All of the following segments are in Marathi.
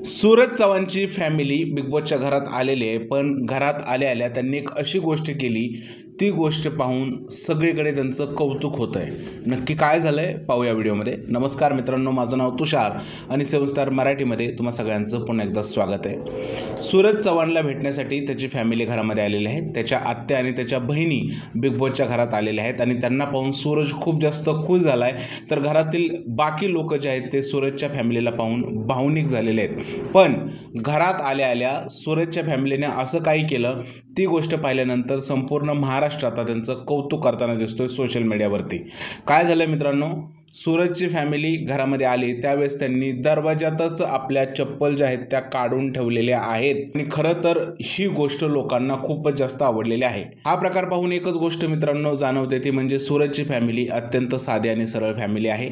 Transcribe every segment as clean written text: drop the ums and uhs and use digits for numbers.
सूरज चव्हाणची फॅमिली बिग बॉसच्या घरात आलेली आहे. पण घरात आल्या त्यांनी एक अशी गोष्ट केली, ती गोष्ट पाहून सगळीकडे त्यांचं कौतुक होत आहे. नक्की काय झालं आहे पाहूया व्हिडिओमध्ये. नमस्कार मित्रांनो, माझं नाव तुषार आणि 7 स्टार मराठीमध्ये तुम्हा सगळ्यांचं पुन्हा एकदा स्वागत आहे. सूरज चव्हाणला भेटण्यासाठी त्याची फॅमिली घरामध्ये आलेली आहे. त्याच्या आत्या आणि त्याच्या बहिणी बिग बॉसच्या घरात आलेल्या आहेत आणि त्यांना पाहून सूरज खूप जास्त खुश झाला आहे. तर घरातील बाकी लोक जे आहेत ते सूरजच्या फॅमिलीला पाहून भावनिक झालेले आहेत. पण घरात आल्या सूरजच्या फॅमिलीने असं काही केलं, ती गोष्ट पाहिल्यानंतर संपूर्ण महाराष्ट्र आता त्यांचं कौतुक करताना दिसतोय सोशल मीडियावरती. काय झालं मित्रांनो, सूरजची फॅमिली घरामध्ये आली त्यावेळेस त्यांनी दरवाजातच आपल्या चप्पल ज्या आहेत त्या काढून ठेवलेल्या आहेत आणि खरं तर ही गोष्ट लोकांना खूपच जास्त आवडलेली आहे. हा प्रकार पाहून एकच गोष्ट मित्रांनो जाणवते, ती म्हणजे सूरजची फॅमिली अत्यंत साधी आणि सरळ फॅमिली आहे.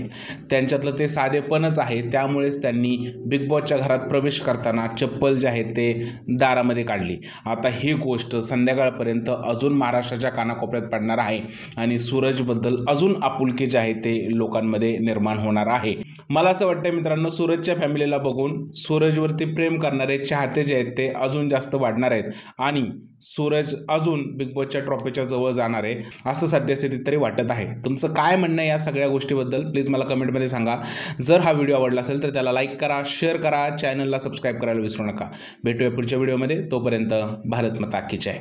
त्यांच्यातलं ते साधेपणच आहे. त्यामुळेच त्यांनी बिग बॉसच्या घरात प्रवेश करताना चप्पल जे आहेत ते दारामध्ये काढली. आता ही गोष्ट संध्याकाळपर्यंत अजून महाराष्ट्राच्या कानाकोपऱ्यात पडणार आहे आणि सूरजबद्दल अजून आपुलकी जे आहे ते लोकांमध्ये निर्माण होणार आहे. मला असं वाटतं मित्रांनो, सूरजच्या फॅमिलीला बघून सूरजवरती प्रेम करणारे चाहते जे आहेत ते अजून जास्त वाढणार आहेत आणि सूरज अजून बिग बॉसच्या ट्रॉफीच्या जवळ जाणार आहे असं सध्यास्थितीत तरी वाटत आहे. तुमचं काय म्हणणं आहे या सगळ्या गोष्टीबद्दल प्लीज मला कमेंटमध्ये सांगा. जर हा व्हिडिओ आवडला असेल तर त्याला लाईक करा, शेअर करा, चॅनलला सबस्क्राईब करायला विसरू नका. भेटूया पुढच्या व्हिडिओमध्ये. तोपर्यंत भारत माता की जय.